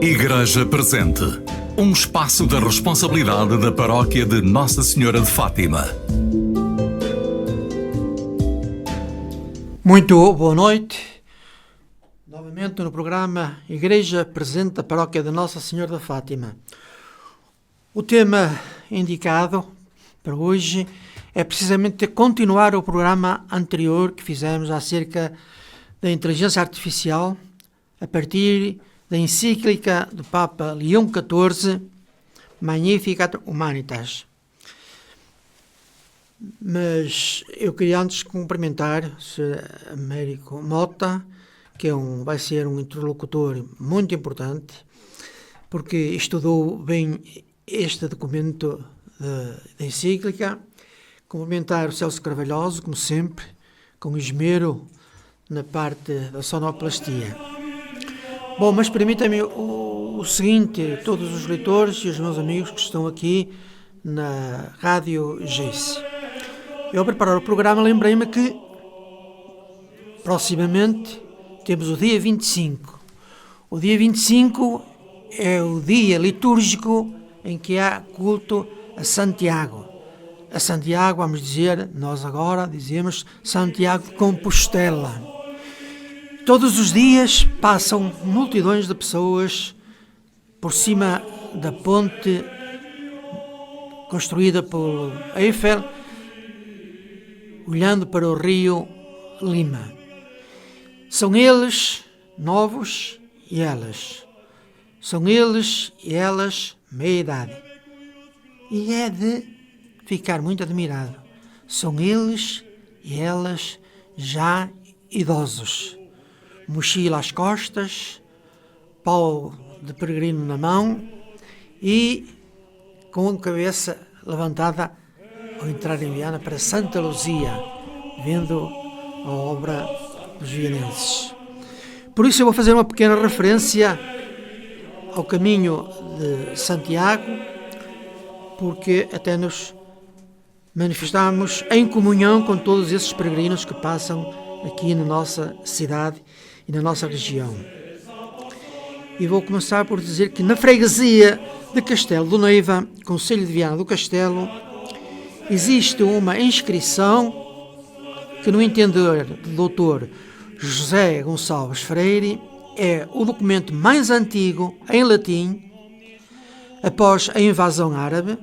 Igreja Presente, um espaço da responsabilidade da Paróquia de Nossa Senhora de Fátima. Muito boa noite. Novamente no programa Igreja Presente da Paróquia de Nossa Senhora de Fátima. O tema indicado para hoje é precisamente continuar o programa anterior que fizemos acerca da inteligência artificial a partir da encíclica do Papa Leão XIV, Magnificat Humanitas. Mas eu queria antes cumprimentar o Sr. Américo Mota, que vai ser um interlocutor muito importante, porque estudou bem este documento da encíclica. Cumprimentar o Celso Carvalhoso, como sempre, com esmero na parte da sonoplastia. Bom, mas permita-me o seguinte, todos os leitores e os meus amigos que estão aqui na Rádio GES. Eu, ao preparar o programa, lembrei-me que proximamente temos o dia 25. O dia 25 é o dia litúrgico em que há culto a Santiago. A Santiago, vamos dizer, nós agora dizemos Santiago de Compostela. Todos os dias passam multidões de pessoas por cima da ponte construída por Eiffel, olhando para o rio Lima. São eles novos e elas. São eles e elas meia-idade. E é de ficar muito admirado. São eles e elas já idosos. Mochila às costas, pau de peregrino na mão e com a cabeça levantada ao entrar em Viana para Santa Luzia, vendo a obra dos vianenses. Por isso eu vou fazer uma pequena referência ao caminho de Santiago, porque até nos manifestamos em comunhão com todos esses peregrinos que passam aqui na nossa cidade e na nossa região. E vou começar por dizer que na freguesia de Castelo do Neiva, Concelho de Viana do Castelo, existe uma inscrição que, no entender do Dr. José Gonçalves Freire, é o documento mais antigo em latim após a invasão árabe,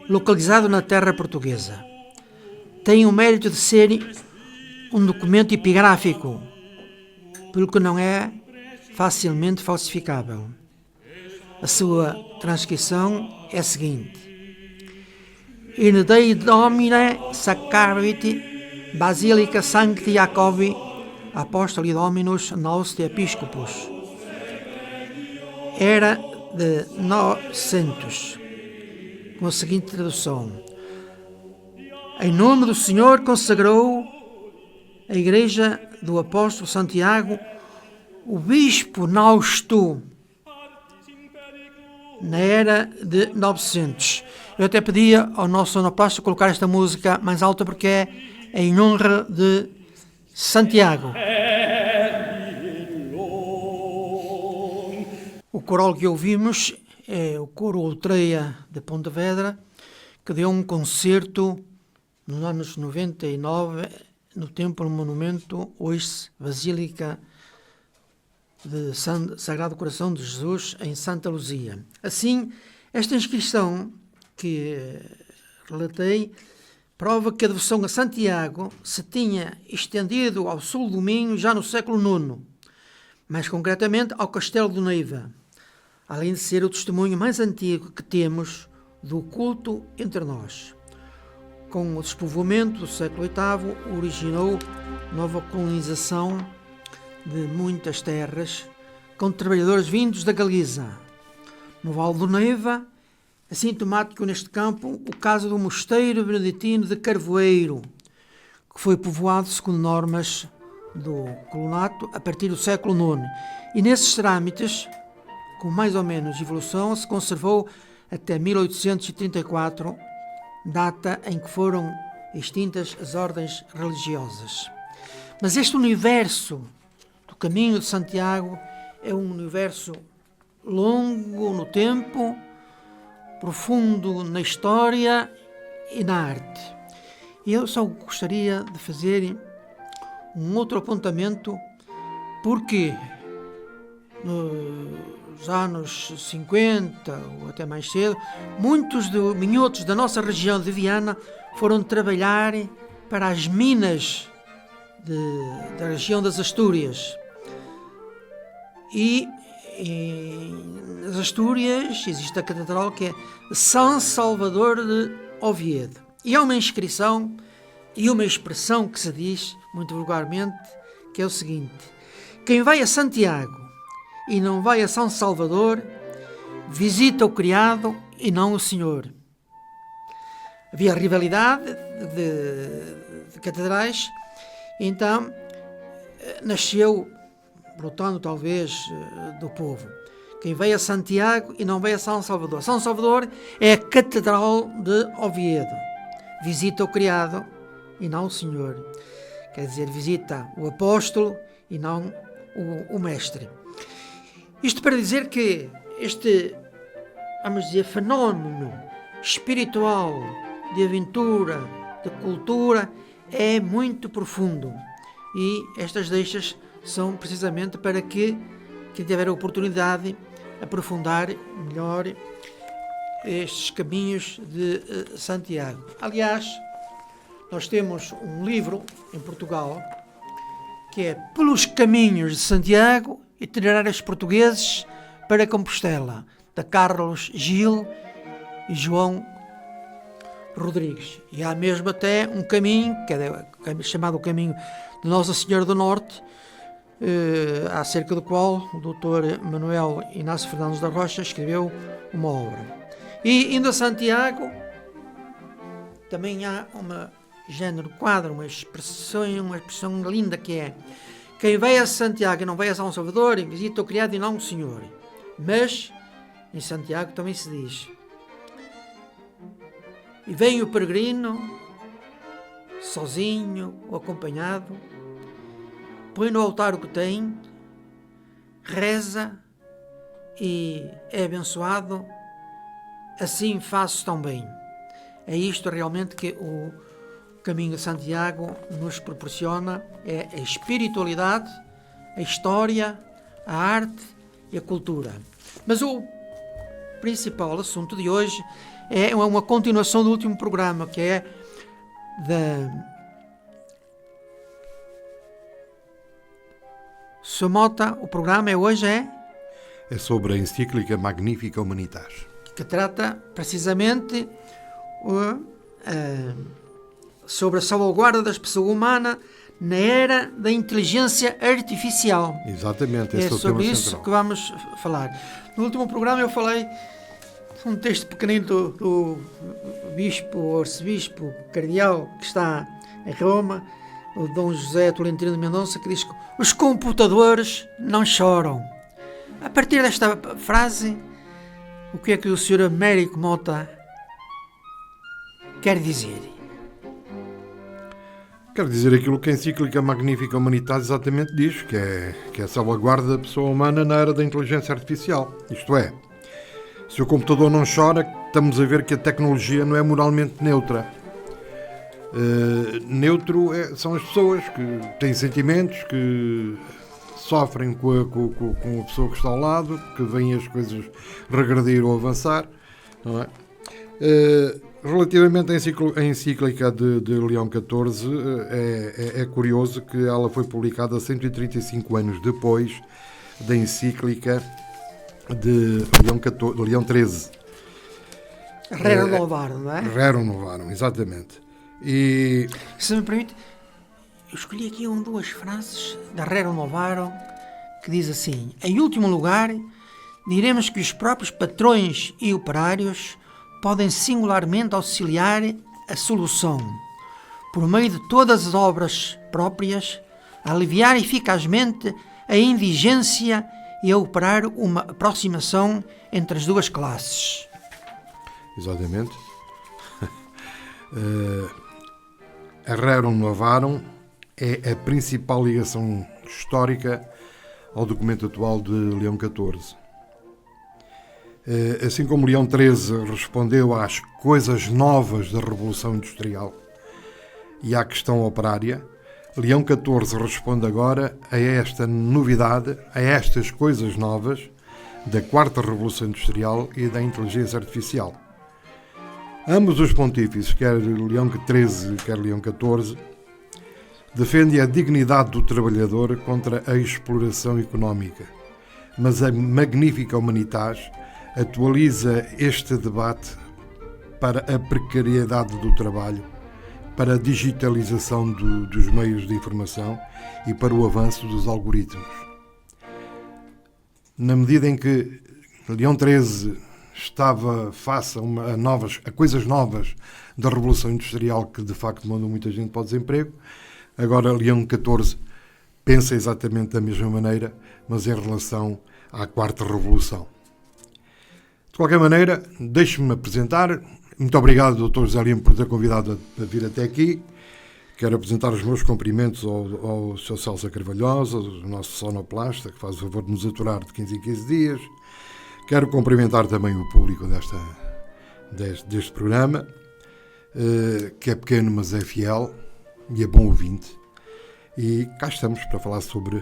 localizado na terra portuguesa. Tem o mérito de ser um documento epigráfico, pelo que não é facilmente falsificável. A sua transcrição é a seguinte: In Dei Domine Sacravit Basilica Sancti Jacobi Apostoli Dominus Nos Episcopus. Era de 900, com a seguinte tradução: Em nome do Senhor consagrou a Igreja do Apóstolo Santiago, o Bispo Nausto, na era de 900. Eu até pedia ao nosso sonoplasta colocar esta música mais alta porque é em honra de Santiago. O coral que ouvimos é o Coro Outreia de Pontevedra, que deu um concerto nos anos 99 no Templo Monumento, hoje Basílica de Sagrado Coração de Jesus, em Santa Luzia. Assim, esta inscrição que relatei prova que a devoção a Santiago se tinha estendido ao sul do Minho já no século IX, mais concretamente ao Castelo do Neiva, além de ser o testemunho mais antigo que temos do culto entre nós. Com o despovoamento do século VIII, originou nova colonização de muitas terras, com trabalhadores vindos da Galiza. No Vale do Neiva, é sintomático neste campo o caso do mosteiro beneditino de Carvoeiro, que foi povoado segundo normas do colonato a partir do século IX. E nesses trâmites, com mais ou menos evolução, se conservou até 1834, data em que foram extintas as ordens religiosas. Mas este universo do caminho de Santiago é um universo longo no tempo, profundo na história e na arte. E eu só gostaria de fazer um outro apontamento, porque nos anos 50 ou até mais cedo, muitos minhotos da nossa região de Viana foram trabalhar para as minas da região das Astúrias. E nas Astúrias existe a catedral que é São Salvador de Oviedo. E há uma inscrição e uma expressão que se diz, muito vulgarmente, que é o seguinte: quem vai a Santiago e não vai a São Salvador, visita o criado e não o senhor. Havia rivalidade de catedrais, então nasceu, brotando talvez do povo, quem vai a Santiago e não vai a São Salvador. São Salvador é a catedral de Oviedo. Visita o criado e não o senhor. Quer dizer, visita o apóstolo e não o mestre. Isto para dizer que este, vamos dizer, fenómeno espiritual, de aventura, de cultura, é muito profundo. E estas deixas são precisamente para que quem tiver a oportunidade aprofundar melhor estes caminhos de Santiago. Aliás, nós temos um livro em Portugal que é Pelos Caminhos de Santiago, Itinerários Portugueses para Compostela, de Carlos Gil e João Rodrigues. E há mesmo até um caminho, que é chamado o Caminho de Nossa Senhora do Norte, acerca do qual o Dr. Manuel Inácio Fernandes da Rocha escreveu uma obra. E indo a Santiago, também há uma género quadro, uma expressão linda que é: quem vai a Santiago e não vai a São Salvador, visita o criado e não o senhor. Mas em Santiago também se diz: e vem o peregrino, sozinho ou acompanhado, põe no altar o que tem, reza e é abençoado, assim faço tão bem. É isto realmente que o Caminho de Santiago nos proporciona, é a espiritualidade, a história, a arte e a cultura. Mas o principal assunto de hoje é uma continuação do último programa, que é Sr. Mota, o programa hoje é sobre a encíclica Magnificat Humanitas, que trata precisamente sobre a salvaguarda das pessoas humanas na era da inteligência artificial. Exatamente, esse é sobre isso que vamos falar. No último programa eu falei um texto pequenino do bispo, o arcebispo cardeal que está em Roma, o Dom José Tolentino de Mendonça, que diz que os computadores não choram. A partir desta frase, o que é que o Sr. Américo Mota quer dizer? Quer dizer aquilo que a encíclica Magnificat Humanitas exatamente diz, que é a salvaguarda da pessoa humana na era da inteligência artificial. Isto é, se o computador não chora, estamos a ver que a tecnologia não é moralmente neutra. Neutro são as pessoas que têm sentimentos, que sofrem com a pessoa que está ao lado, que veem as coisas regredir ou avançar, não é? Relativamente à encíclica de Leão XIV, é curioso que ela foi publicada 135 anos depois da encíclica de Leão XIII. Rerum Novarum, não é? Rerum Novarum, exatamente. E, se me permite, eu escolhi aqui duas frases da Rerum Novarum que diz assim: em último lugar, diremos que os próprios patrões e operários podem singularmente auxiliar a solução, por meio de todas as obras próprias, a aliviar eficazmente a indigência e a operar uma aproximação entre as duas classes. Exatamente. A Rerum Novarum é a principal ligação histórica ao documento atual de Leão XIV. Assim como Leão XIII respondeu às coisas novas da Revolução Industrial e à questão operária, Leão XIV responde agora a esta novidade, a estas coisas novas da Quarta Revolução Industrial e da inteligência artificial. Ambos os pontífices, quer Leão XIII, quer Leão XIV, defendem a dignidade do trabalhador contra a exploração económica, mas a Magnificat Humanitas atualiza este debate para a precariedade do trabalho, para a digitalização dos meios de informação e para o avanço dos algoritmos. Na medida em que Leão XIII estava face a coisas novas da Revolução Industrial que de facto mandam muita gente para o desemprego, agora Leão XIV pensa exatamente da mesma maneira, mas em relação à Quarta Revolução. De qualquer maneira, deixe-me apresentar. Muito obrigado, Dr. José Lima, por ter convidado a vir até aqui. Quero apresentar os meus cumprimentos ao Sr. Celso Carvalhosa, o nosso sonoplasta, que faz o favor de nos aturar de 15 em 15 dias. Quero cumprimentar também o público deste programa, que é pequeno, mas é fiel e é bom ouvinte. E cá estamos para falar sobre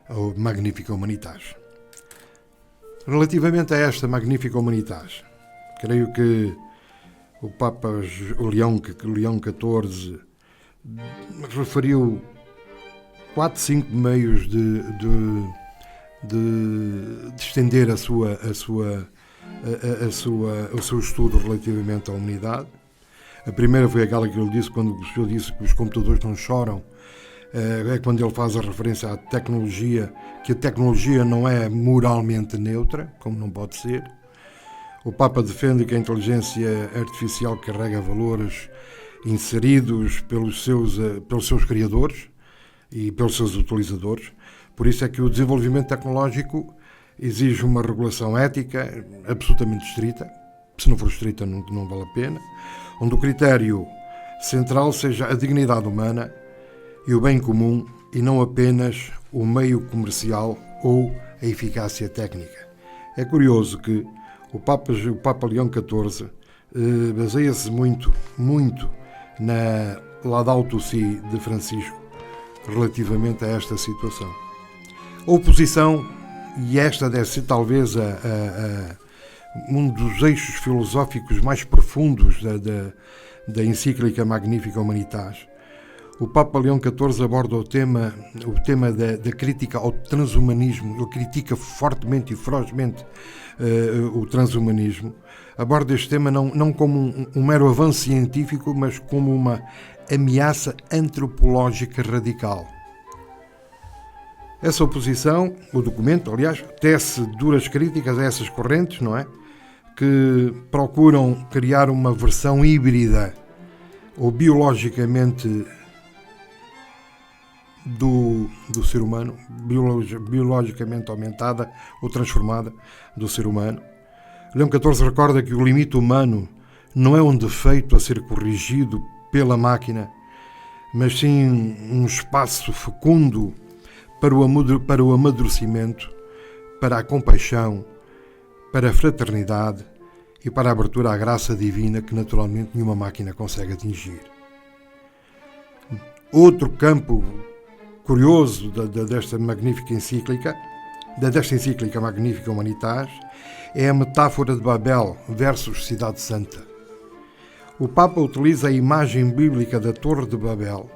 o Magnificat Humanitas. Relativamente a esta Magnificat Humanitas, creio que o Papa Leão XIV referiu 4, 5 meios de estender o seu estudo relativamente à humanidade. A primeira foi aquela que ele disse quando o senhor disse que os computadores não choram. É quando ele faz a referência à tecnologia, que a tecnologia não é moralmente neutra, como não pode ser. O Papa defende que a inteligência artificial carrega valores inseridos pelos seus criadores e pelos seus utilizadores. Por isso é que o desenvolvimento tecnológico exige uma regulação ética absolutamente estrita. Se não for estrita, não vale a pena. Onde o critério central seja a dignidade humana e o bem comum e não apenas o meio comercial ou a eficácia técnica. É curioso que o Papa Leão XIV baseia-se muito na Laudato Si de Francisco relativamente a esta situação. A oposição, e esta deve ser talvez um dos eixos filosóficos mais profundos da encíclica Magnificat Humanitas, o Papa Leão XIV aborda o tema da crítica ao transhumanismo. Ele critica fortemente e ferozmente o transhumanismo. Aborda este tema não como um mero avanço científico, mas como uma ameaça antropológica radical. Essa oposição, o documento, aliás, tece duras críticas a essas correntes, não é? Que procuram criar uma versão híbrida ou biologicamente do ser humano, biologicamente aumentada ou transformada do ser humano. Leão XIV recorda que o limite humano não é um defeito a ser corrigido pela máquina, mas sim um espaço fecundo para o amadurecimento, para a compaixão, para a fraternidade e para a abertura à graça divina que naturalmente nenhuma máquina consegue atingir. Outro campo curioso desta magnífica encíclica, desta encíclica Magnificat Humanitas, é a metáfora de Babel versus Cidade Santa. O Papa utiliza a imagem bíblica da Torre de Babel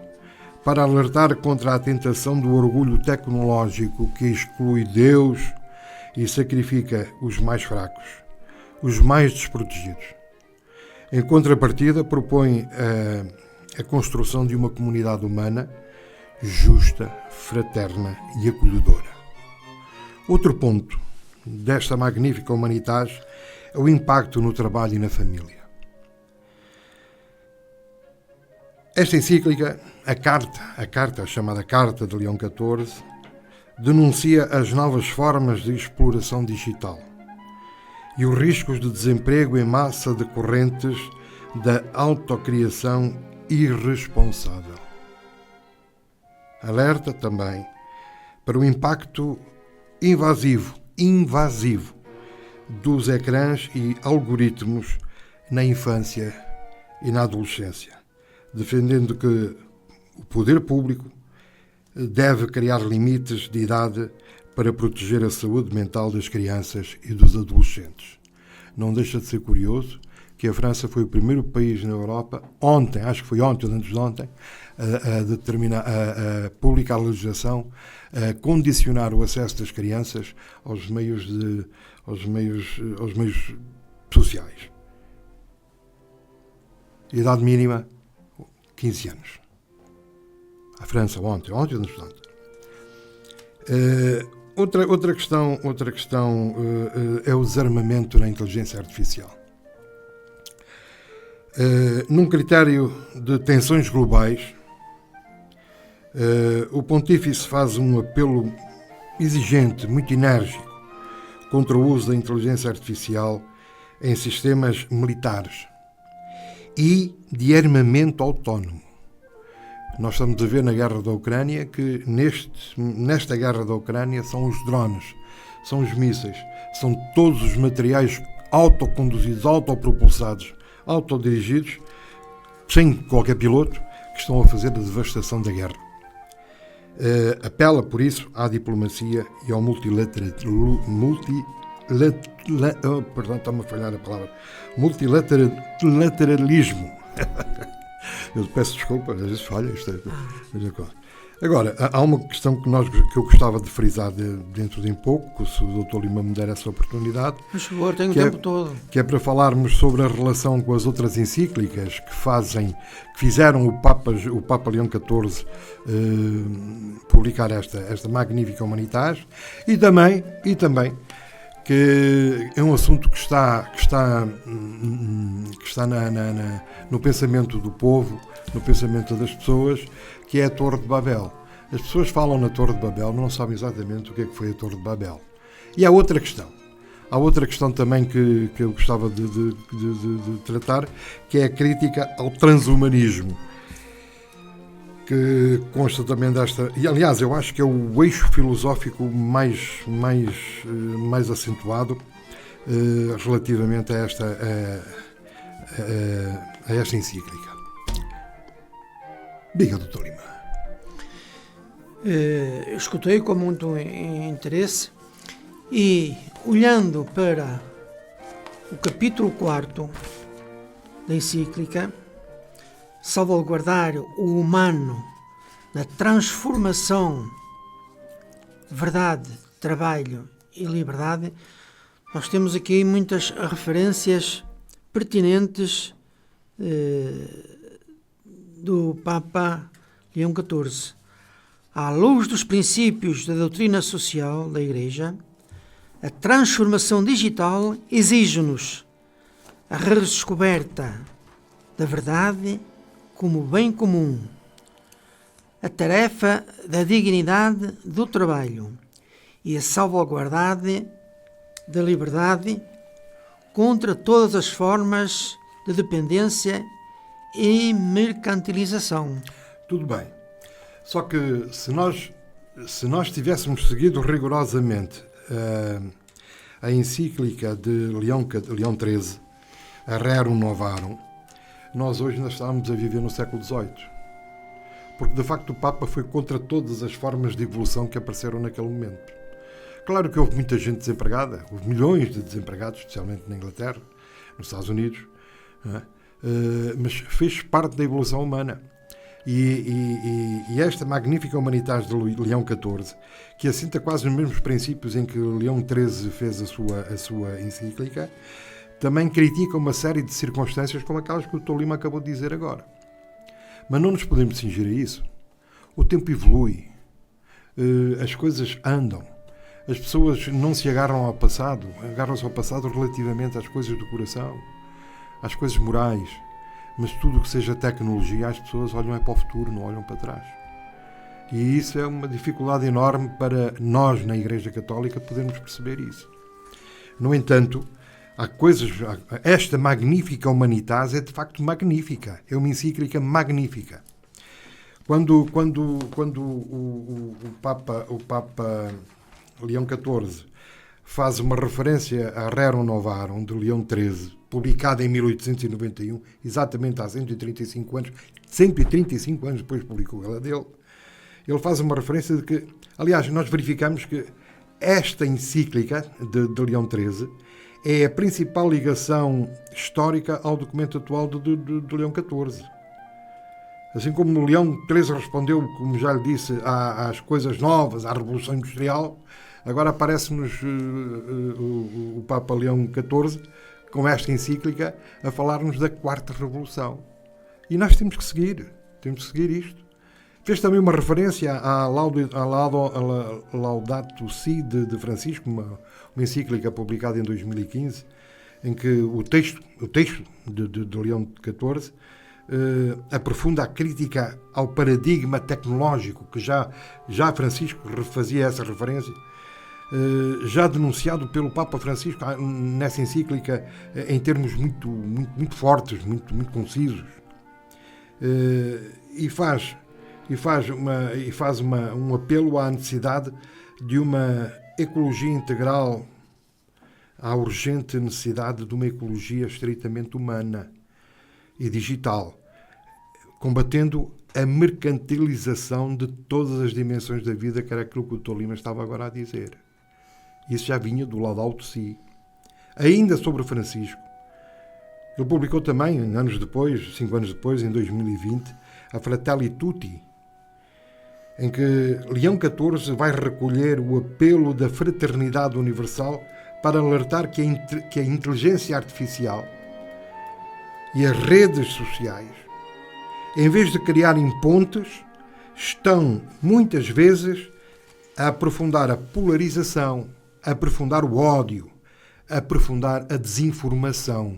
para alertar contra a tentação do orgulho tecnológico que exclui Deus e sacrifica os mais fracos, os mais desprotegidos. Em contrapartida, propõe a construção de uma comunidade humana justa, fraterna e acolhedora. Outro ponto desta Magnificat Humanitas é o impacto no trabalho e na família. Esta encíclica, a chamada Carta de Leão XIV, denuncia as novas formas de exploração digital e os riscos de desemprego em massa decorrentes da autocriação irresponsável. Alerta também para o impacto invasivo dos ecrãs e algoritmos na infância e na adolescência, defendendo que o poder público deve criar limites de idade para proteger a saúde mental das crianças e dos adolescentes. Não deixa de ser curioso que a França foi o primeiro país na Europa, ontem, acho que foi ontem ou antes de ontem, a publicar a legislação, a condicionar o acesso das crianças aos meios sociais. Idade mínima, 15 anos. A França, ontem ou antes de ontem. Outra questão é o desarmamento na inteligência artificial. Num critério de tensões globais, o Pontífice faz um apelo exigente, muito enérgico, contra o uso da inteligência artificial em sistemas militares e de armamento autónomo. Nós estamos a ver na guerra da Ucrânia que nesta guerra da Ucrânia são os drones, são os mísseis, são todos os materiais autoconduzidos, autopropulsados, autodirigidos, sem qualquer piloto, que estão a fazer a devastação da guerra. Apela, por isso, à diplomacia e ao multilateralismo. Eu peço desculpa, às vezes falha isto. Agora, há uma questão que eu gostava de frisar dentro de um pouco, se o Dr. Lima me der essa oportunidade. Por favor, tenho o tempo todo. Que é para falarmos sobre a relação com as outras encíclicas que fizeram o Papa Leão XIV publicar esta magnífica Humanitas e também que é um assunto que está no pensamento do povo, no pensamento das pessoas, que é a Torre de Babel. As pessoas falam na Torre de Babel, mas não sabem exatamente o que é que foi a Torre de Babel. E há outra questão também que eu gostava de tratar, que é a crítica ao transhumanismo, que consta também desta... E, aliás, eu acho que é o eixo filosófico mais acentuado relativamente a esta encíclica. Diga, Dr. Lima. Eu escutei com muito interesse e, olhando para o capítulo 4 da encíclica, salvaguardar o humano na transformação de verdade, trabalho e liberdade, nós temos aqui muitas referências pertinentes do Papa Leão XIV. À luz dos princípios da doutrina social da Igreja, a transformação digital exige-nos a redescoberta da verdade como bem comum, a tarefa da dignidade do trabalho e a salvaguardade da liberdade contra todas as formas de dependência e mercantilização. Tudo bem. Só que se nós tivéssemos seguido rigorosamente a encíclica de Leão XIII, a Rerum Novarum, nós hoje ainda estávamos a viver no século XVIII. Porque, de facto, o Papa foi contra todas as formas de evolução que apareceram naquele momento. Claro que houve muita gente desempregada, houve milhões de desempregados, especialmente na Inglaterra, nos Estados Unidos, mas fez parte da evolução humana. E esta magnífica Humanitas de Leão XIV, que assenta quase nos mesmos princípios em que Leão XIII fez a sua encíclica, também critica uma série de circunstâncias como aquelas que o Dr. Lima acabou de dizer agora. Mas não nos podemos cingir a isso. O tempo evolui, as coisas andam, as pessoas não se agarram ao passado, agarram-se ao passado relativamente às coisas do coração, às coisas morais, mas tudo o que seja tecnologia, as pessoas olham para o futuro, não olham para trás. E isso é uma dificuldade enorme para nós, na Igreja Católica, podermos perceber isso. No entanto, esta magnífica Humanitas é de facto magnífica, é uma encíclica magnífica. Quando o Papa Leão XIV faz uma referência a Rerum Novarum, de Leão XIII, publicada em 1891, exatamente há 135 anos, 135 anos depois publicou ela dele. Ele faz uma referência de que, aliás, nós verificamos que esta encíclica de Leão XIII é a principal ligação histórica ao documento atual de Leão XIV. Assim como o Leão XIII respondeu, como já lhe disse, às coisas novas, à Revolução Industrial, agora aparece-nos o Papa Leão XIV, com esta encíclica, a falar-nos da Quarta Revolução. E nós temos que seguir isto. Fez também uma referência à Laudato Si de Francisco, uma encíclica publicada em 2015, em que o texto de Leão XIV aprofunda a crítica ao paradigma tecnológico, que já Francisco fazia essa referência, já denunciado pelo Papa Francisco nessa encíclica em termos muito fortes, muito concisos, e faz um apelo à necessidade de uma ecologia integral, à urgente necessidade de uma ecologia estritamente humana e digital, combatendo a mercantilização de todas as dimensões da vida, que era aquilo que o Dr. Lima estava agora a dizer. Isso já vinha do Laudato Si. Ainda sobre Francisco, ele publicou também, 5 anos depois, em 2020, a Fratelli Tutti, em que Leão XIV vai recolher o apelo da fraternidade universal para alertar que a inteligência artificial e as redes sociais, em vez de criarem pontes, estão muitas vezes a aprofundar a polarização, a aprofundar o ódio, a aprofundar a desinformação.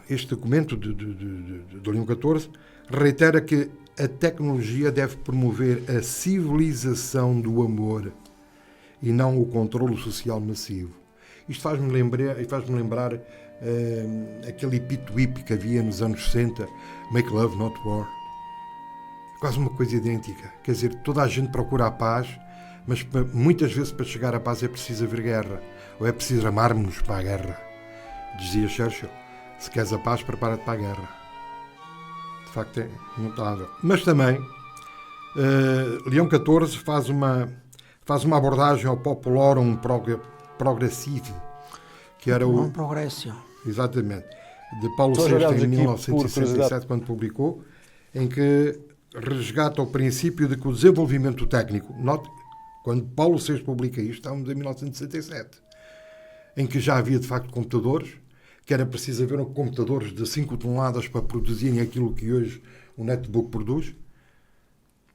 Este documento de Leão XIV reitera que a tecnologia deve promover a civilização do amor e não o controlo social massivo. Isto faz-me lembrar aquele epito-hip que havia nos anos 60, Make Love, Not War. Quase uma coisa idêntica. Quer dizer, toda a gente procura a paz, mas muitas vezes para chegar à paz é preciso haver guerra, ou é preciso amarmos-nos para a guerra. Dizia Churchill, se queres a paz, prepara-te para a guerra. De facto é notável. Mas também Leão XIV faz uma abordagem ao Populorum Progressive, que era o... Progressio. Exatamente. De Paulo VI em 1967, quando publicou, em que resgata o princípio de que o desenvolvimento técnico... Quando Paulo VI publica isto, estávamos em 1967, em que já havia de facto computadores, que era preciso haver computadores de 5 toneladas para produzirem aquilo que hoje o netbook produz.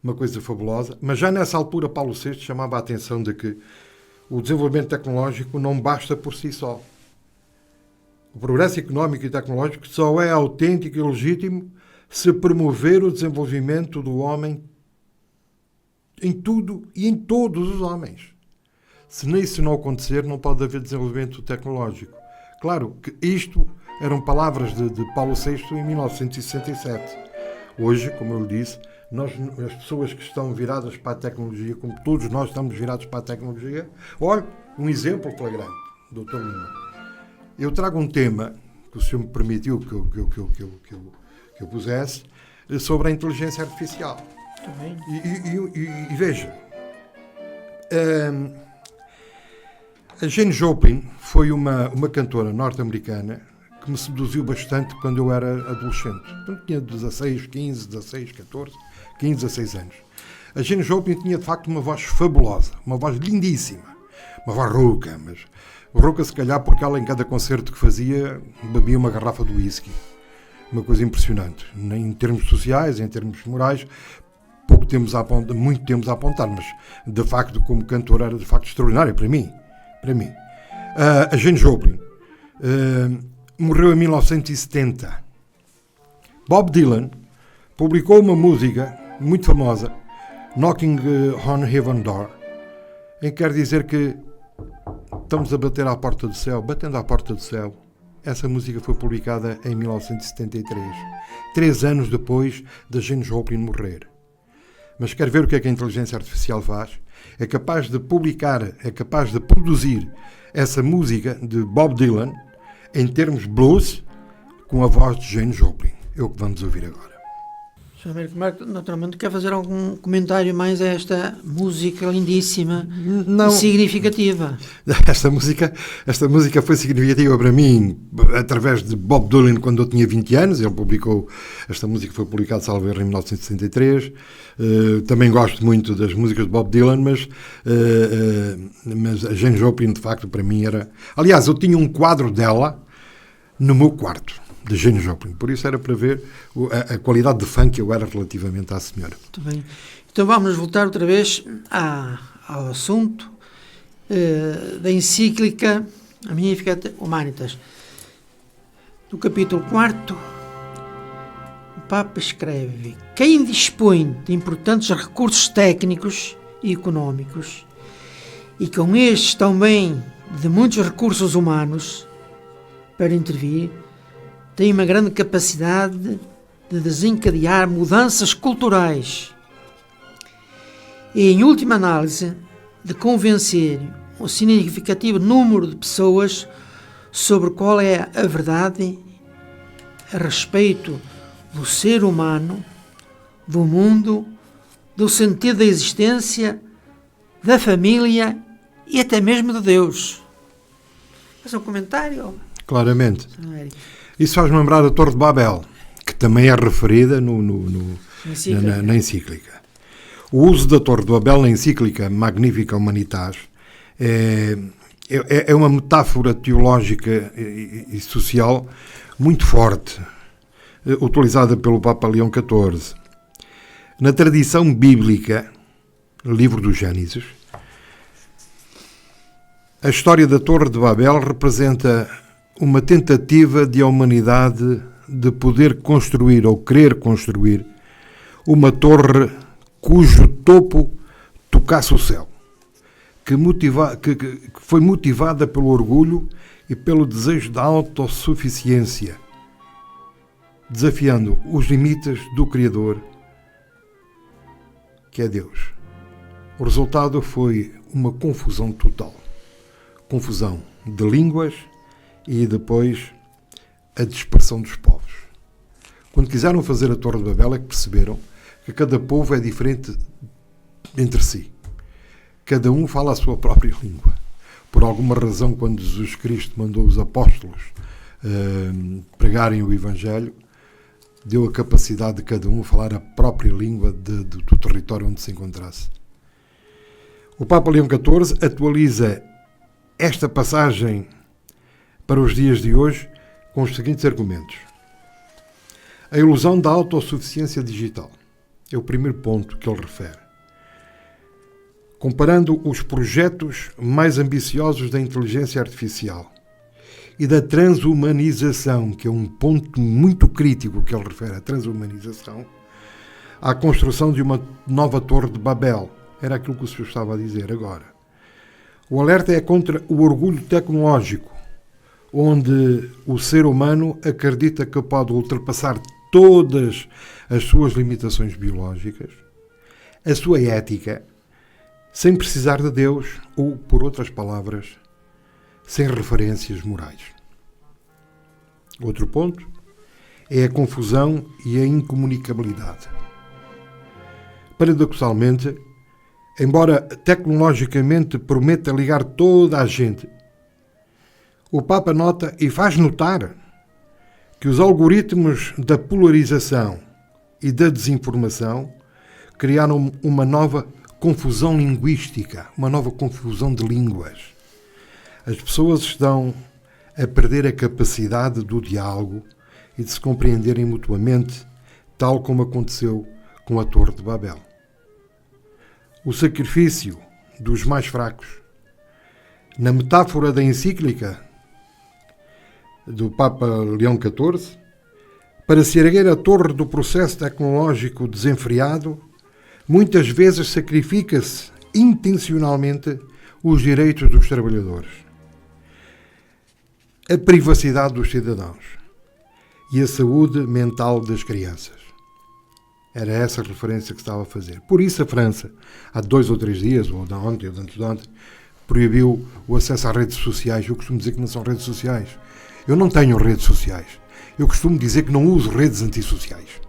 Uma coisa fabulosa. Mas já nessa altura Paulo VI chamava a atenção de que o desenvolvimento tecnológico não basta por si só. O progresso económico e tecnológico só é autêntico e legítimo se promover o desenvolvimento do homem em tudo e em todos os homens. Se isso não acontecer, não pode haver desenvolvimento tecnológico. Claro que isto eram palavras de Paulo VI em 1967. Hoje, como eu lhe disse, as pessoas que estão viradas para a tecnologia, como todos nós estamos virados para a tecnologia, olha, um exemplo flagrante, Dr. Lima. Eu trago um tema que o senhor me permitiu que eu pusesse sobre a inteligência artificial. Também. E veja, a Jane Joplin foi uma cantora norte-americana que me seduziu bastante quando eu era adolescente. Eu tinha 16, 16 anos. A Jane Joplin tinha de facto uma voz fabulosa, uma voz lindíssima, uma voz rouca, mas rouca se calhar porque ela em cada concerto que fazia bebia uma garrafa de whisky. Uma coisa impressionante, em termos sociais, em termos morais, muito temos a apontar, mas de facto como cantora era de facto extraordinária para mim. A Jane Joplin morreu em 1970. Bob Dylan publicou uma música muito famosa, Knocking on Heaven Door, em que quer dizer que estamos a bater à porta do céu, batendo à porta do céu. Essa música foi publicada em 1973, 3 anos depois da Jane Joplin morrer. Mas quer ver o que é que a inteligência artificial faz? É capaz de publicar, é capaz de produzir essa música de Bob Dylan em termos blues com a voz de Janis Joplin. É o que vamos ouvir agora. Sr. Américo Marco, naturalmente, quer fazer algum comentário mais a esta música lindíssima e significativa? Esta música foi significativa para mim através de Bob Dylan quando eu tinha 20 anos. Ele publicou, esta música foi publicada, salvo erro, em 1963. Também gosto muito das músicas de Bob Dylan, mas a Janis Joplin, de facto, para mim era... Aliás, eu tinha um quadro dela no meu quarto, de Janis Joplin. Por isso era para ver a qualidade de fã que eu era relativamente à senhora. Muito bem. Então vamos voltar outra vez ao assunto da encíclica Magnificat Humanitas. No capítulo 4, o Papa escreve: quem dispõe de importantes recursos técnicos e económicos, e com estes também de muitos recursos humanos para intervir, tem uma grande capacidade de desencadear mudanças culturais e, em última análise, de convencer um significativo número de pessoas sobre qual é a verdade a respeito do ser humano, do mundo, do sentido da existência, da família e até mesmo de Deus. Faz um comentário? Claramente. Isso faz-me lembrar a Torre de Babel, que também é referida na encíclica. O uso da Torre de Babel na encíclica Magnificat Humanitas é uma metáfora teológica e social muito forte, utilizada pelo Papa Leão XIV. Na tradição bíblica, livro do Gênesis, a história da Torre de Babel representa uma tentativa de a humanidade de poder construir ou querer construir uma torre cujo topo tocasse o céu, que foi motivada pelo orgulho e pelo desejo da autossuficiência, desafiando os limites do Criador, que é Deus. O resultado foi uma confusão total. Confusão de línguas e depois a dispersão dos povos. Quando quiseram fazer a Torre de Babel é que perceberam que cada povo é diferente entre si. Cada um fala a sua própria língua. Por alguma razão, quando Jesus Cristo mandou os apóstolos pregarem o Evangelho, deu a capacidade de cada um falar a própria língua do território onde se encontrasse. O Papa Leão XIV atualiza esta passagem para os dias de hoje com os seguintes argumentos. A ilusão da autossuficiência digital é o primeiro ponto que ele refere. Comparando os projetos mais ambiciosos da inteligência artificial e da transhumanização, que é um ponto muito crítico que ele refere, a transhumanização, à construção de uma nova Torre de Babel. Era aquilo que o senhor estava a dizer agora. O alerta é contra o orgulho tecnológico, onde o ser humano acredita que pode ultrapassar todas as suas limitações biológicas, a sua ética, sem precisar de Deus ou, por outras palavras, sem referências morais. Outro ponto é a confusão e a incomunicabilidade. Paradoxalmente, embora tecnologicamente prometa ligar toda a gente, o Papa nota e faz notar que os algoritmos da polarização e da desinformação criaram uma nova confusão linguística, uma nova confusão de línguas. As pessoas estão a perder a capacidade do diálogo e de se compreenderem mutuamente, tal como aconteceu com a Torre de Babel. O sacrifício dos mais fracos. Na metáfora da encíclica do Papa Leão XIV, para se erguer a torre do processo tecnológico desenfreado, muitas vezes sacrifica-se intencionalmente os direitos dos trabalhadores, a privacidade dos cidadãos e a saúde mental das crianças. Era essa a referência que estava a fazer. Por isso a França, há 2 ou 3 dias, ou de ontem, ou de antes de ontem, proibiu o acesso às redes sociais. Eu costumo dizer que não são redes sociais. Eu não tenho redes sociais. Eu costumo dizer que não uso redes antissociais.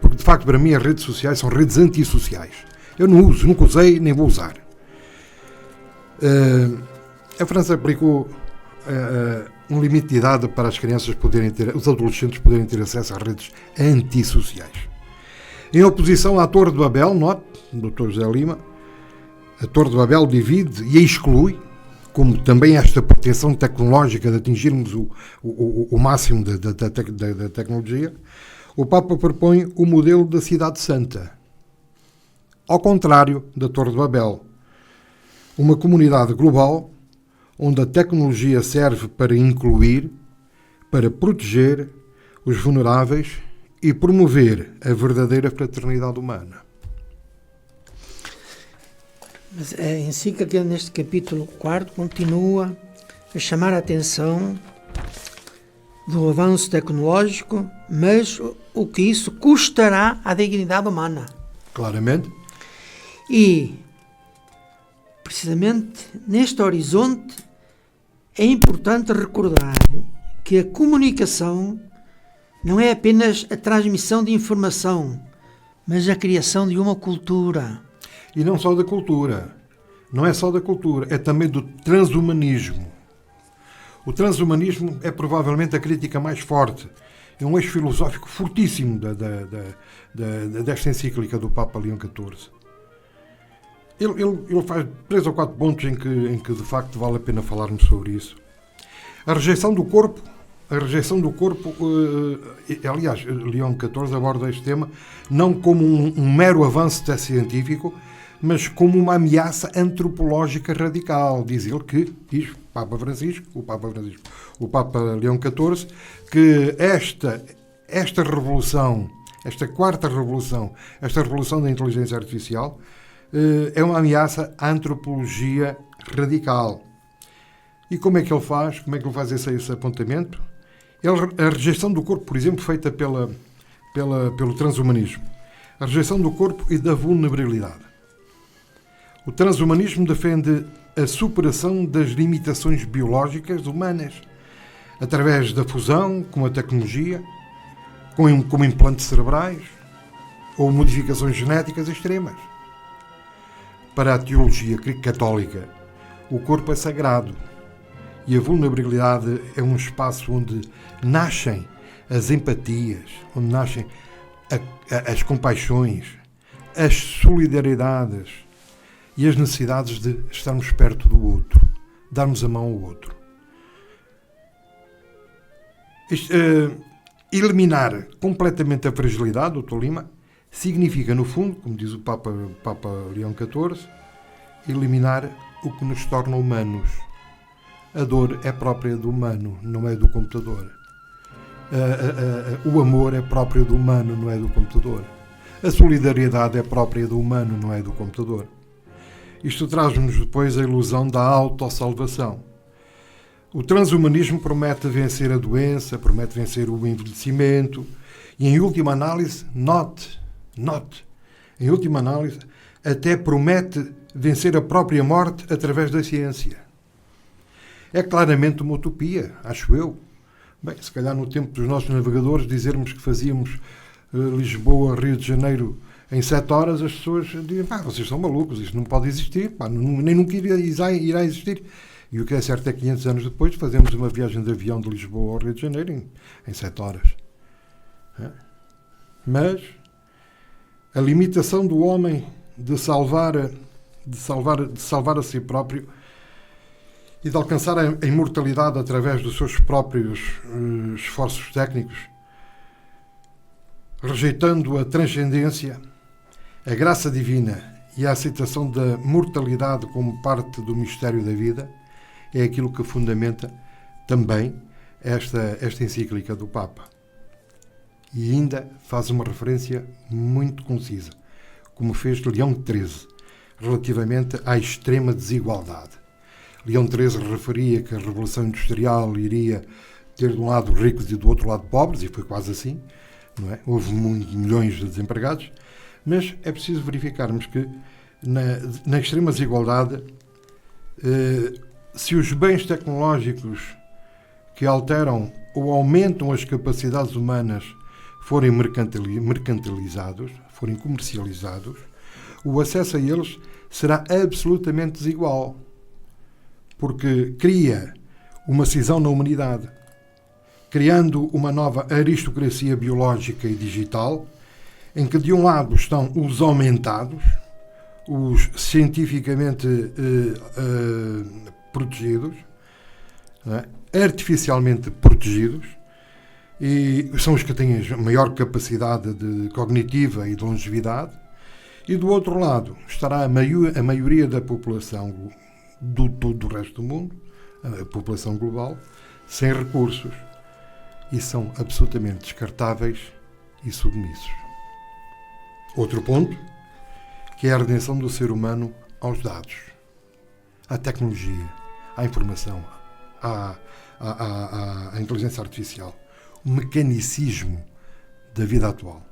Porque, de facto, para mim, as redes sociais são redes antissociais. Eu não uso, nunca usei, nem vou usar. A França aplicou um limite de idade para as crianças poderem ter, os adolescentes poderem ter acesso às redes antissociais. Em oposição à Torre de Babel, note, Dr. José Lima, a Torre de Babel divide e exclui, como também esta pretensão tecnológica de atingirmos o máximo da tecnologia, o Papa propõe o modelo da Cidade Santa, ao contrário da Torre de Babel, uma comunidade global onde a tecnologia serve para incluir, para proteger os vulneráveis e promover a verdadeira fraternidade humana. Mas a encíclica, neste capítulo 4, continua a chamar a atenção do avanço tecnológico, mas o que isso custará à dignidade humana. Claramente. E, precisamente, neste horizonte, é importante recordar que a comunicação não é apenas a transmissão de informação, mas a criação de uma cultura. E não só da cultura. Não é só da cultura, é também do transhumanismo. O transhumanismo é provavelmente a crítica mais forte. É um eixo filosófico fortíssimo desta encíclica do Papa Leão XIV. Ele faz 3 ou 4 pontos em que de facto vale a pena falarmos sobre isso. A rejeição do corpo, aliás, Leão XIV aborda este tema não como um mero avanço científico, mas como uma ameaça antropológica radical. Diz ele que, diz o Papa Leão XIV, que esta revolução, esta quarta revolução, esta revolução da inteligência artificial, é uma ameaça à antropologia radical. E como é que ele faz? Como é que ele faz esse apontamento? A rejeição do corpo, por exemplo, feita pelo transhumanismo. A rejeição do corpo e da vulnerabilidade. O transhumanismo defende a superação das limitações biológicas humanas, através da fusão com a tecnologia, com implantes cerebrais ou modificações genéticas extremas. Para a teologia católica, o corpo é sagrado e a vulnerabilidade é um espaço onde nascem as empatias, onde nascem as compaixões, as solidariedades e as necessidades de estarmos perto do outro, darmos a mão ao outro. Eliminar completamente a fragilidade, Dr. Lima, significa, no fundo, como diz o Papa Leão XIV, eliminar o que nos torna humanos. A dor é própria do humano, não é do computador. O amor é próprio do humano, não é do computador. A solidariedade é própria do humano, não é do computador. Isto traz-nos depois a ilusão da autossalvação. O transhumanismo promete vencer a doença, promete vencer o envelhecimento e, em última análise, em última análise, até promete vencer a própria morte através da ciência. É claramente uma utopia, acho eu. Bem, se calhar no tempo dos nossos navegadores dizermos que fazíamos Lisboa, Rio de Janeiro em 7 horas, as pessoas dizem, vocês são malucos, isto não pode existir, nem nunca irá existir. E o que é certo é que 500 anos depois fazemos uma viagem de avião de Lisboa ao Rio de Janeiro em 7 horas. Mas a limitação do homem de salvar a si próprio e de alcançar a imortalidade através dos seus próprios esforços técnicos, rejeitando a transcendência, a graça divina e a aceitação da mortalidade como parte do mistério da vida, é aquilo que fundamenta também esta encíclica do Papa. E ainda faz uma referência muito concisa, como fez Leão XIII, relativamente à extrema desigualdade. Leão XIII referia que a Revolução Industrial iria ter de um lado ricos e do outro lado pobres, e foi quase assim. não é? Houve milhões de desempregados, mas é preciso verificarmos que na extrema desigualdade, se os bens tecnológicos que alteram ou aumentam as capacidades humanas forem mercantilizados, forem comercializados, o acesso a eles será absolutamente desigual, porque cria uma cisão na humanidade, criando uma nova aristocracia biológica e digital, em que de um lado estão os aumentados, os cientificamente protegidos, não é? Artificialmente protegidos, e são os que têm a maior capacidade cognitiva e de longevidade, e do outro lado estará a maioria da população do resto do mundo, a população global, sem recursos, e são absolutamente descartáveis e submissos. Outro ponto, que é a redenção do ser humano aos dados, à tecnologia, à informação, à inteligência artificial, o mecanicismo da vida atual.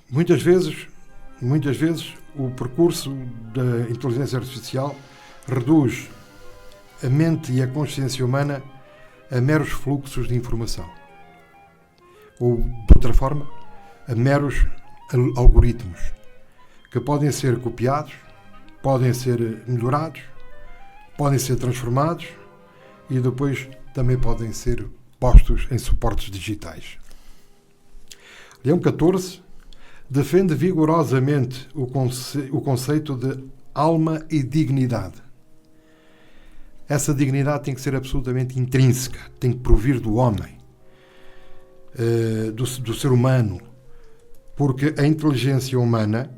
Muitas vezes o percurso da inteligência artificial reduz a mente e a consciência humana a meros fluxos de informação. Ou, de outra forma, a meros algoritmos que podem ser copiados, podem ser melhorados, podem ser transformados e depois também podem ser postos em suportes digitais. Leão XIV defende vigorosamente o conceito de alma e dignidade. Essa dignidade tem que ser absolutamente intrínseca, tem que provir do homem, do ser humano, porque a inteligência humana,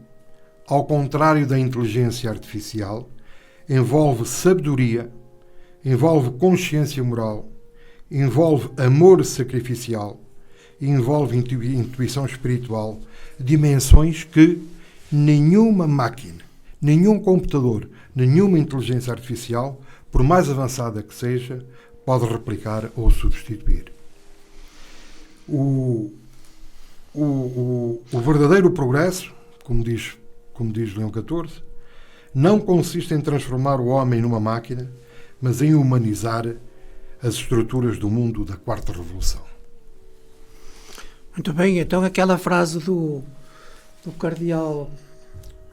ao contrário da inteligência artificial, envolve sabedoria, envolve consciência moral, envolve amor sacrificial, envolve intuição espiritual, dimensões que nenhuma máquina, nenhum computador, nenhuma inteligência artificial, por mais avançada que seja, pode replicar ou substituir. O verdadeiro progresso, como diz Leão XIV, não consiste em transformar o homem numa máquina, mas em humanizar as estruturas do mundo da Quarta Revolução. Muito bem, então aquela frase do cardeal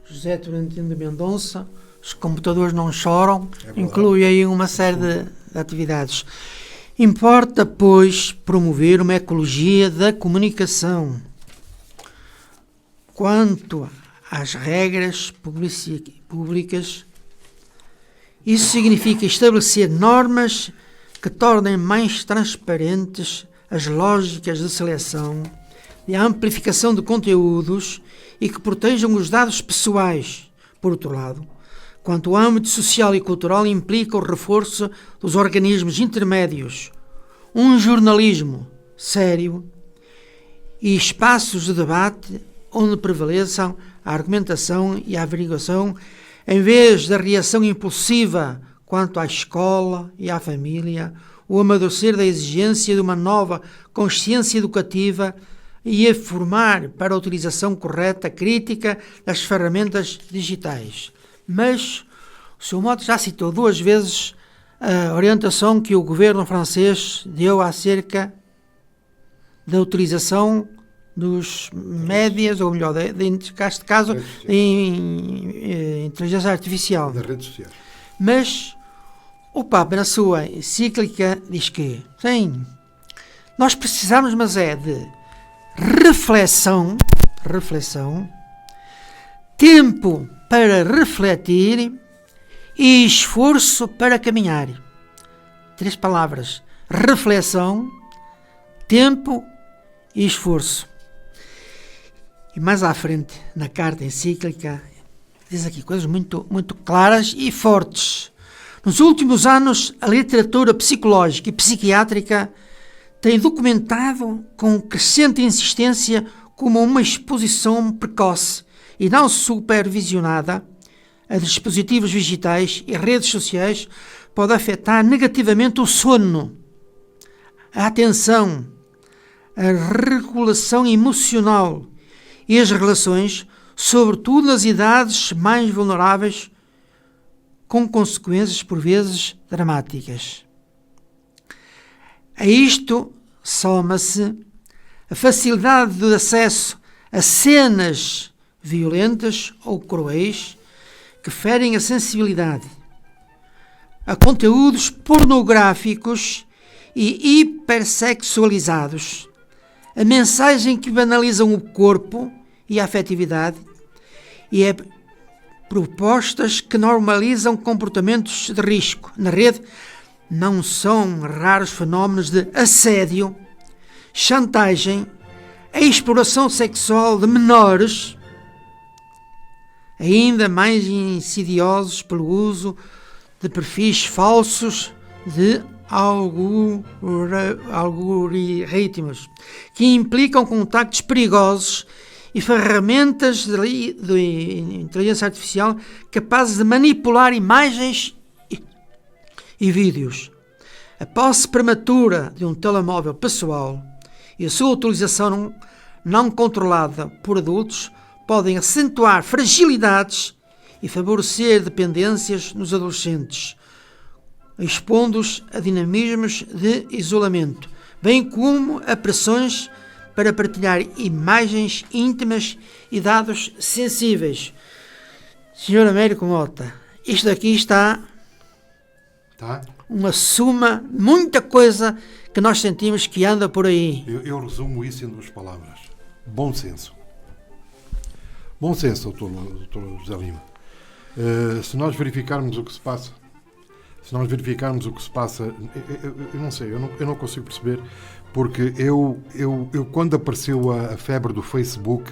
José Tolentino de Mendonça, os computadores não choram, inclui aí uma série de atividades. Importa, pois, promover uma ecologia da comunicação. Quanto às regras públicas, isso significa estabelecer normas que tornem mais transparentes as lógicas de seleção e a amplificação de conteúdos e que protejam os dados pessoais. Por outro lado, quanto ao âmbito social e cultural, implica o reforço dos organismos intermédios, um jornalismo sério e espaços de debate onde prevaleçam a argumentação e a averiguação, em vez da reação impulsiva quanto à escola e à família, o amadurecer da exigência de uma nova consciência educativa e a formar para a utilização correta, crítica das ferramentas digitais. Mas o Sr. Mota já citou 2 vezes a orientação que o governo francês deu acerca da utilização dos médias, ou melhor, neste caso, em inteligência artificial. Das redes sociais. Mas o Papa, na sua encíclica, diz que, sim, nós precisamos, mas é de reflexão, tempo para refletir e esforço para caminhar. 3 palavras: reflexão, tempo e esforço. E mais à frente, na carta encíclica, diz aqui coisas muito, muito claras e fortes. Nos últimos anos, a literatura psicológica e psiquiátrica tem documentado com crescente insistência como uma exposição precoce e não supervisionada a dispositivos digitais e redes sociais pode afetar negativamente o sono, a atenção, a regulação emocional e as relações, sobretudo nas idades mais vulneráveis, com consequências por vezes dramáticas. A isto soma-se a facilidade de acesso a cenas violentas ou cruéis que ferem a sensibilidade, a conteúdos pornográficos e hipersexualizados, a mensagem que banalizam o corpo e a afetividade e a propostas que normalizam comportamentos de risco. Na rede não são raros fenómenos de assédio, chantagem, a exploração sexual de menores, ainda mais insidiosos pelo uso de perfis falsos de algoritmos, que implicam contactos perigosos e ferramentas de inteligência artificial capazes de manipular imagens e vídeos. A posse prematura de um telemóvel pessoal e a sua utilização não controlada por adultos podem acentuar fragilidades e favorecer dependências nos adolescentes, expondo-os a dinamismos de isolamento, bem como a pressões para partilhar imagens íntimas e dados sensíveis. Sr. Américo Mota, isto aqui está uma suma, muita coisa que nós sentimos que anda por aí. Eu resumo isso em 2 palavras. Bom senso. Bom senso, doutor José Lima. Se nós verificarmos o que se passa, eu não sei, eu não consigo perceber, porque eu quando apareceu a febre do Facebook,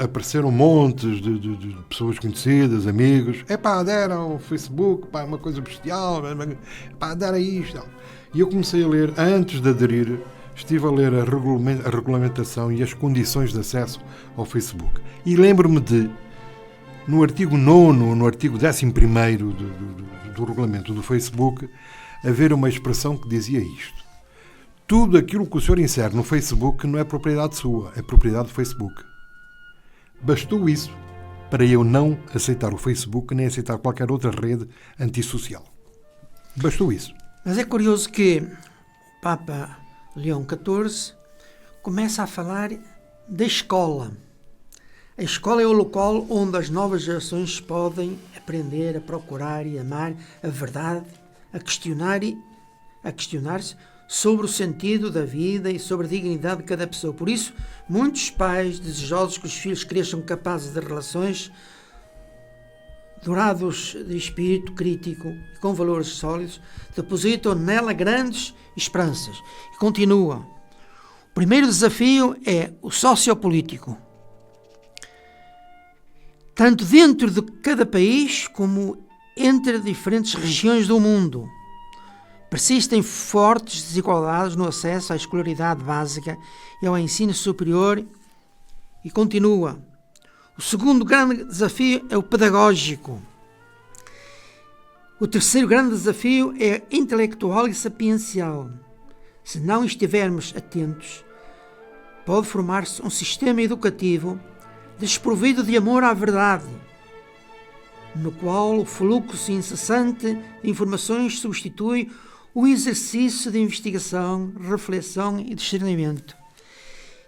apareceram montes de pessoas conhecidas, amigos, deram o Facebook, uma coisa bestial, deram isto. E eu comecei a ler, antes de aderir, estive a ler a regulamentação e as condições de acesso ao Facebook. E lembro-me de, no artigo 9º, no artigo 11º do regulamento do Facebook, haver uma expressão que dizia isto: tudo aquilo que o senhor insere no Facebook não é propriedade sua, é propriedade do Facebook. Bastou isso para eu não aceitar o Facebook nem aceitar qualquer outra rede antissocial. Bastou isso. Mas é curioso que o Papa Leão XIV começa a falar da escola. A escola é o local onde as novas gerações podem aprender a procurar e amar a verdade, a questionar-se sobre o sentido da vida e sobre a dignidade de cada pessoa. Por isso, muitos pais desejosos que os filhos cresçam capazes de relações dourados de espírito crítico e com valores sólidos, depositam nela grandes esperanças. E continua. O primeiro desafio é o sociopolítico. Tanto dentro de cada país como entre diferentes regiões do mundo. Persistem fortes desigualdades no acesso à escolaridade básica e ao ensino superior. E continua. O segundo grande desafio é o pedagógico. O terceiro grande desafio é intelectual e sapiencial. Se não estivermos atentos, pode formar-se um sistema educativo desprovido de amor à verdade, no qual o fluxo incessante de informações substitui o exercício de investigação, reflexão e discernimento.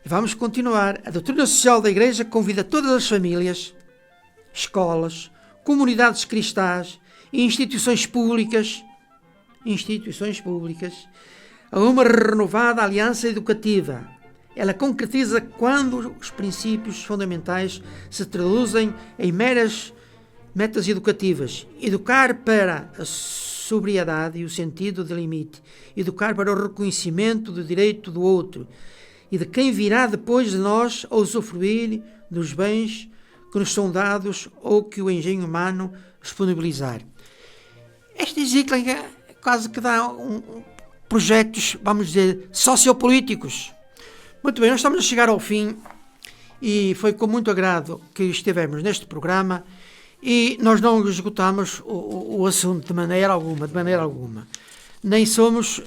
E vamos continuar. A doutrina social da Igreja convida todas as famílias, escolas, comunidades cristãs e instituições públicas a uma renovada aliança educativa. Ela concretiza quando os princípios fundamentais se traduzem em meras metas educativas. Educar para a sobriedade e o sentido de limite. Educar para o reconhecimento do direito do outro e de quem virá depois de nós a usufruir dos bens que nos são dados ou que o engenho humano disponibilizar. Esta encíclica quase que dá projetos, vamos dizer, sociopolíticos. Muito bem, nós estamos a chegar ao fim e foi com muito agrado que estivemos neste programa e nós não esgotamos o assunto de maneira alguma. nem somos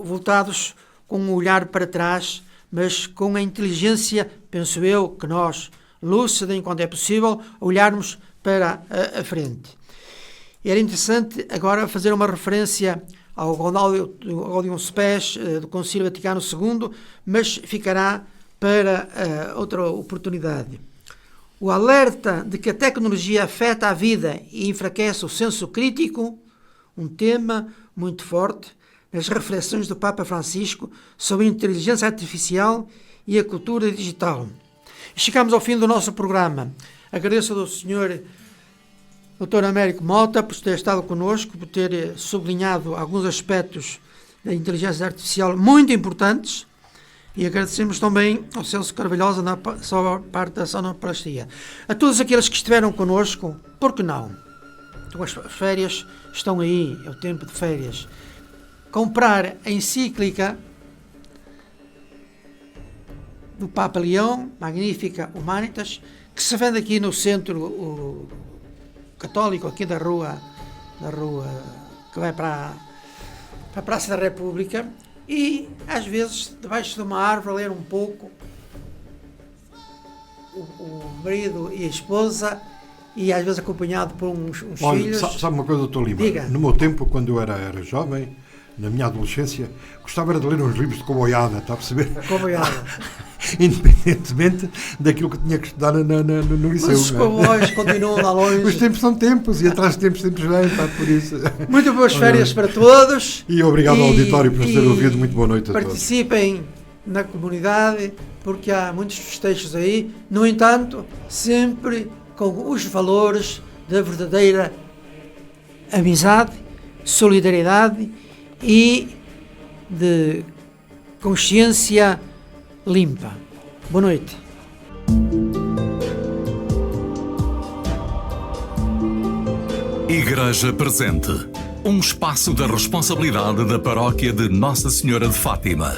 voltados com um olhar para trás, mas com a inteligência, penso eu, que nós, lúcida enquanto é possível, olharmos para a frente. Era interessante agora fazer uma referência ao Gaudium Spes do Concílio Vaticano II, mas ficará para outra oportunidade. O alerta de que a tecnologia afeta a vida e enfraquece o senso crítico, um tema muito forte nas reflexões do Papa Francisco sobre a inteligência artificial e a cultura digital. Chegamos ao fim do nosso programa. Agradeço ao Sr. Dr. Américo Mota por ter estado connosco, por ter sublinhado alguns aspectos da inteligência artificial muito importantes, e agradecemos também ao Celso Carvalhosa na sua parte da sonoplastia. A todos aqueles que estiveram connosco, por que não? Então, as férias estão aí, é o tempo de férias. Comprar a encíclica do Papa Leão, Magnificat Humanitas, que se vende aqui no centro católico, aqui da rua que vai para a Praça da República, e às vezes debaixo de uma árvore ler um pouco o marido e a esposa, e às vezes acompanhado por uns filhos. Sabe uma coisa, Dr. Lima? Diga. No meu tempo, quando eu era jovem, na minha adolescência, gostava de ler uns livros de coboiada, está a perceber? Coboiada. Independentemente daquilo que tinha que estudar no liceu. Mas os cowboys continuam lá longe. Os tempos são tempos, e atrás de tempos vêm, pá, por isso. Muito boas férias para todos. E obrigado ao auditório por nos ter ouvido. Muito boa noite a todos. Participem na comunidade, porque há muitos festejos aí. No entanto, sempre com os valores da verdadeira amizade, solidariedade e de consciência limpa. Boa noite. Igreja Presente, um espaço da responsabilidade da Paróquia de Nossa Senhora de Fátima.